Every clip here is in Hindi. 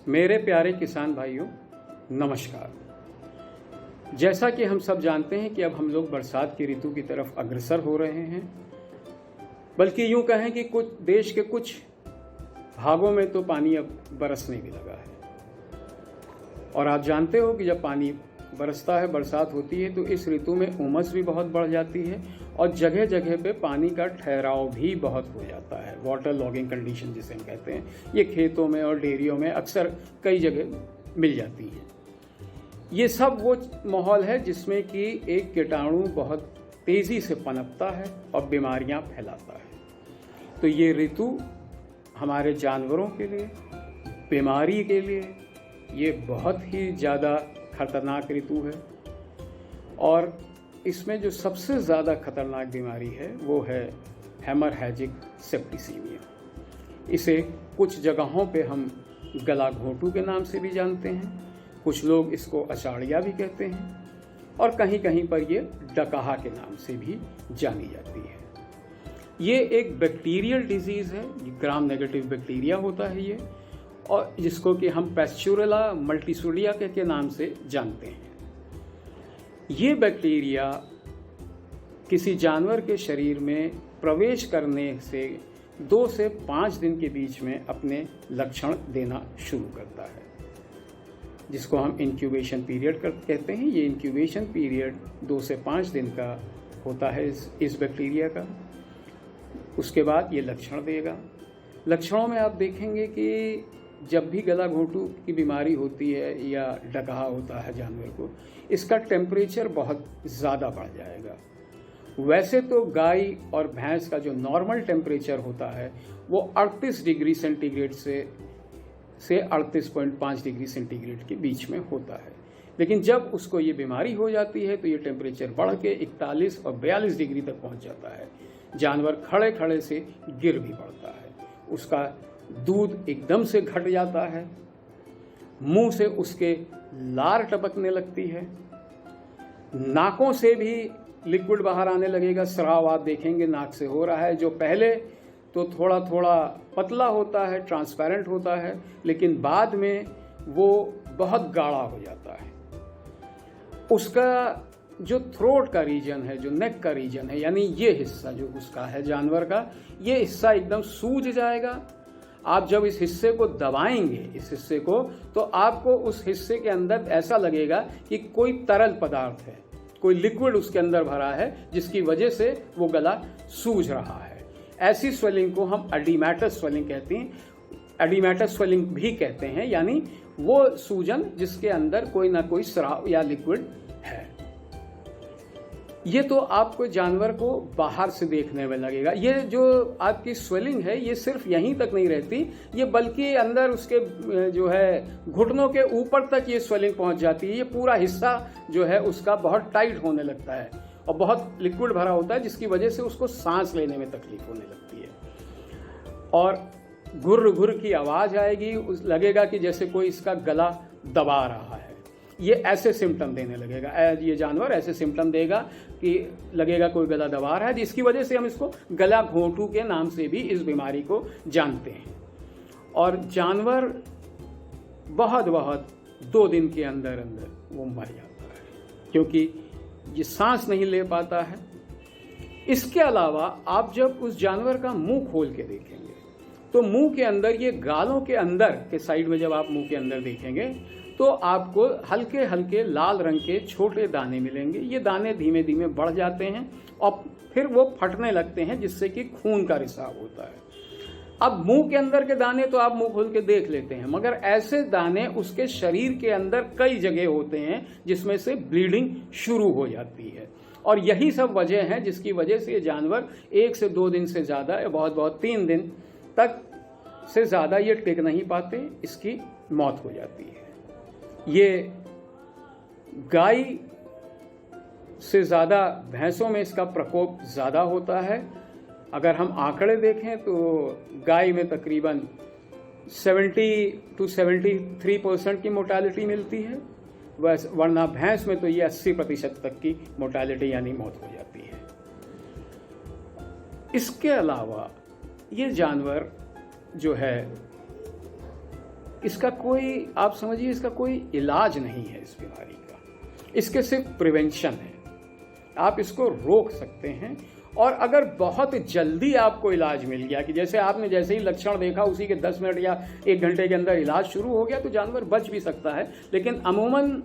मेरे प्यारे किसान भाइयों, नमस्कार। जैसा कि हम सब जानते हैं कि अब हम लोग बरसात की ऋतु की तरफ अग्रसर हो रहे हैं, बल्कि यूं कहें कि कुछ देश के कुछ भागों में तो पानी अब बरसने भी लगा है। और आप जानते हो कि जब पानी बरसता है, बरसात होती है, तो इस ऋतु में उमस भी बहुत बढ़ जाती है और जगह जगह पे पानी का ठहराव भी बहुत हो जाता है। वाटर लॉगिंग कंडीशन जिसे हम कहते हैं, ये खेतों में और डेयरियों में अक्सर कई जगह मिल जाती हैं। ये सब वो माहौल है जिसमें कि एक कीटाणु बहुत तेज़ी से पनपता है और बीमारियां फैलाता है। तो ये ऋतु हमारे जानवरों के लिए, बीमारी के लिए, ये बहुत ही ज़्यादा खतरनाक ऋतु है। और इसमें जो सबसे ज़्यादा खतरनाक बीमारी है वो है हेमरहैजिक सेप्टिसीमिया। इसे कुछ जगहों पे हम गला घोंटू के नाम से भी जानते हैं, कुछ लोग इसको अचाड़िया भी कहते हैं और कहीं कहीं पर ये डकहा के नाम से भी जानी जाती है। ये एक बैक्टीरियल डिजीज़ है, ग्राम नेगेटिव बैक्टीरिया होता है ये, और जिसको कि हम पैस्चुरेला मल्टीसूडिया के नाम से जानते हैं। ये बैक्टीरिया किसी जानवर के शरीर में प्रवेश करने से 2 से 5 दिन के बीच में अपने लक्षण देना शुरू करता है, जिसको हम इंक्यूबेशन पीरियड कहते हैं। ये इंक्यूबेशन पीरियड 2 से 5 दिन का होता है इस बैक्टीरिया का। उसके बाद ये लक्षण देगा। लक्षणों में आप देखेंगे कि जब भी गला घोंटू की बीमारी होती है या डकहा होता है जानवर को, इसका टेम्परेचर बहुत ज़्यादा बढ़ जाएगा। वैसे तो गाय और भैंस का जो नॉर्मल टेम्परेचर होता है वो 38 डिग्री सेंटीग्रेड से 38.5 डिग्री सेंटीग्रेड के बीच में होता है, लेकिन जब उसको ये बीमारी हो जाती है तो ये टेम्परेचर बढ़ के 41 और 42 डिग्री तक पहुंच जाता है। जानवर खड़े खड़े से गिर भी पड़ता है, उसका दूध एकदम से घट जाता है, मुंह से उसके लार टपकने लगती है, नाकों से भी लिक्विड बाहर आने लगेगा। स्राव आप देखेंगे नाक से हो रहा है, जो पहले तो थोड़ा थोड़ा पतला होता है, ट्रांसपेरेंट होता है, लेकिन बाद में वो बहुत गाढ़ा हो जाता है। उसका जो थ्रोट का रीजन है, जो नेक का रीजन है, यानी ये हिस्सा जो उसका है जानवर का, ये हिस्सा एकदम सूज जाएगा। आप जब इस हिस्से को दबाएंगे, इस हिस्से को, तो आपको उस हिस्से के अंदर ऐसा लगेगा कि कोई तरल पदार्थ है, कोई लिक्विड उसके अंदर भरा है, जिसकी वजह से वो गला सूज रहा है। ऐसी स्वेलिंग को हम एडिमेटस स्वेलिंग कहते हैं, एडिमेटस स्वेलिंग भी कहते हैं, यानी वो सूजन जिसके अंदर कोई ना कोई स्राव या लिक्विड है। ये तो आपको जानवर को बाहर से देखने में लगेगा। ये जो आपकी स्वेलिंग है ये सिर्फ यहीं तक नहीं रहती, ये बल्कि अंदर उसके जो है घुटनों के ऊपर तक ये स्वेलिंग पहुंच जाती है। ये पूरा हिस्सा जो है उसका बहुत टाइट होने लगता है और बहुत लिक्विड भरा होता है, जिसकी वजह से उसको सांस लेने में तकलीफ होने लगती है और घुर्र घुर्र की आवाज़ आएगी। लगेगा कि जैसे कोई इसका गला दबा रहा है। ये ऐसे सिम्टम देने लगेगा, ये जानवर ऐसे सिम्टम देगा कि लगेगा कोई गला दबा रहा है, जिसकी वजह से हम इसको गला घोंटू के नाम से भी इस बीमारी को जानते हैं। और जानवर बहुत 2 दिन के अंदर अंदर वो मर जाता है, क्योंकि ये सांस नहीं ले पाता है। इसके अलावा आप जब उस जानवर का मुंह खोल के देखेंगे तो मुंह के अंदर, ये गालों के अंदर के साइड में जब आप मुंह के अंदर देखेंगे तो आपको हल्के हल्के लाल रंग के छोटे दाने मिलेंगे। ये दाने धीमे धीमे बढ़ जाते हैं और फिर वो फटने लगते हैं, जिससे कि खून का रिसाव होता है। अब मुंह के अंदर के दाने तो आप मुंह खोल के देख लेते हैं, मगर ऐसे दाने उसके शरीर के अंदर कई जगह होते हैं जिसमें से ब्लीडिंग शुरू हो जाती है। और यही सब वजह है जिसकी वजह से ये जानवर 1 से 2 दिन से ज़्यादा या बहुत 3 दिन तक से ज़्यादा ये टिक नहीं पाते, इसकी मौत हो जाती है। ये गाय से ज़्यादा भैंसों में इसका प्रकोप ज़्यादा होता है। अगर हम आंकड़े देखें तो गाय में तकरीबन 70 to 73% की मोर्टालिटी मिलती है, वरना भैंस में तो ये 80% तक की मोर्टालिटी यानी मौत हो जाती है। इसके अलावा ये जानवर जो है इसका कोई, आप समझिए, इसका कोई इलाज नहीं है इस बीमारी का, इसके सिर्फ प्रिवेंशन है। आप इसको रोक सकते हैं, और अगर बहुत जल्दी आपको इलाज मिल गया कि जैसे आपने जैसे ही लक्षण देखा उसी के 10 मिनट या 1 घंटे के अंदर इलाज शुरू हो गया, तो जानवर बच भी सकता है। लेकिन अमूमन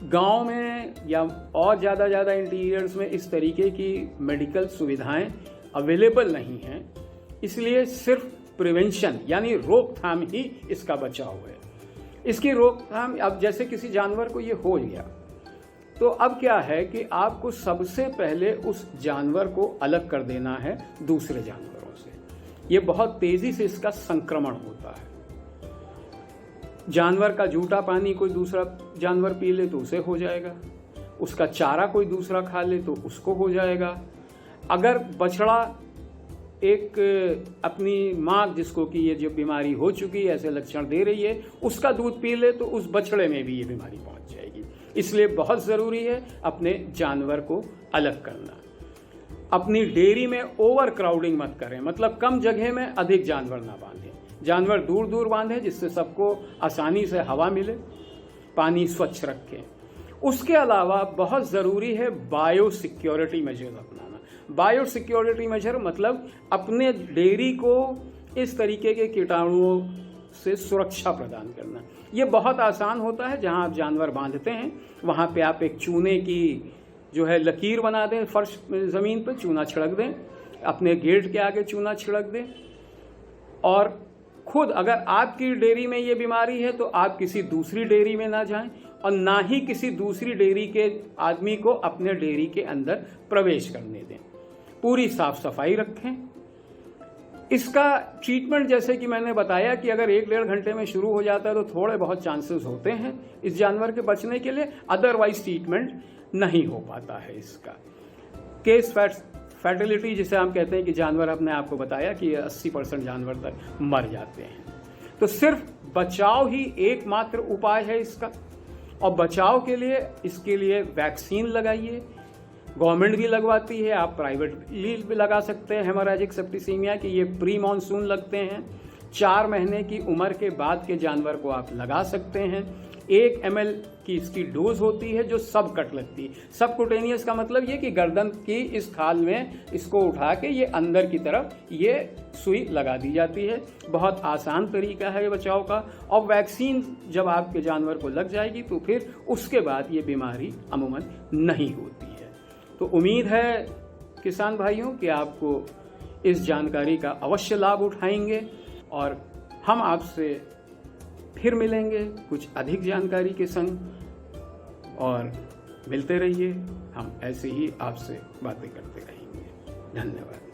गांव में या और ज़्यादा इंटीरियर्स में इस तरीके की मेडिकल सुविधाएं अवेलेबल नहीं हैं, इसलिए सिर्फ प्रिवेंशन यानी रोकथाम ही इसका बचाव है। इसकी रोकथाम, अब जैसे किसी जानवर को ये हो गया तो अब क्या है कि आपको सबसे पहले उस जानवर को अलग कर देना है दूसरे जानवरों से। ये बहुत तेजी से इसका संक्रमण होता है। जानवर का जूठा पानी कोई दूसरा जानवर पी ले तो उसे हो जाएगा, उसका चारा कोई दूसरा खा ले तो उसको हो जाएगा। अगर बछड़ा एक अपनी माँ जिसको कि ये जो बीमारी हो चुकी है, ऐसे लक्षण दे रही है, उसका दूध पी ले तो उस बछड़े में भी ये बीमारी पहुंच जाएगी। इसलिए बहुत ज़रूरी है अपने जानवर को अलग करना। अपनी डेयरी में ओवर क्राउडिंग मत करें, मतलब कम जगह में अधिक जानवर ना बांधें। जानवर दूर दूर बांधें जिससे सबको आसानी से हवा मिले, पानी स्वच्छ रखें। उसके अलावा बहुत ज़रूरी है बायो सिक्योरिटी मेजर अपनाना। बायो सिक्योरिटी मेजर मतलब अपने डेयरी को इस तरीके के कीटाणुओं से सुरक्षा प्रदान करना। ये बहुत आसान होता है। जहां आप जानवर बांधते हैं वहां पे आप एक चूने की जो है लकीर बना दें, फर्श ज़मीन पर चूना छिड़क दें, अपने गेट के आगे चूना छिड़क दें, और खुद अगर आपकी डेयरी में ये बीमारी है तो आप किसी दूसरी डेयरी में ना जाएं, और ना ही किसी दूसरी डेयरी के आदमी को अपने डेयरी के अंदर प्रवेश करने दें। पूरी साफ सफाई रखें। इसका ट्रीटमेंट जैसे कि मैंने बताया कि अगर 1-1.5 घंटे में शुरू हो जाता है तो थोड़े बहुत चांसेस होते हैं इस जानवर के बचने के लिए, अदरवाइज ट्रीटमेंट नहीं हो पाता है इसका। केस फैटिलिटी जिसे हम कहते हैं कि जानवर, अपने आप को बताया कि 80% जानवर तक मर जाते हैं। तो सिर्फ बचाव ही एकमात्र उपाय है इसका, और बचाव के लिए इसके लिए वैक्सीन लगाइए। गवर्नमेंट भी लगवाती है, आप प्राइवेटली भी लगा सकते हैं। हेमोरेजिक सेप्टिसीमिया की ये प्री मानसून लगते हैं, 4 महीने की उम्र के बाद के जानवर को आप लगा सकते हैं। 1 ml की इसकी डोज होती है जो सब कट लगती है। सबकुटेनियस का मतलब ये कि गर्दन की इस खाल में इसको उठा के ये अंदर की तरफ ये सुई लगा दी जाती है। बहुत आसान तरीका है ये बचाव का, और वैक्सीन जब आपके जानवर को लग जाएगी तो फिर उसके बाद ये बीमारी अमूमन नहीं होती है। तो उम्मीद है किसान भाइयों कि आपको इस जानकारी का अवश्य लाभ उठाएंगे, और हम आपसे फिर मिलेंगे कुछ अधिक जानकारी के संग, और मिलते रहिए। हम ऐसे ही आपसे बातें करते रहेंगे। धन्यवाद।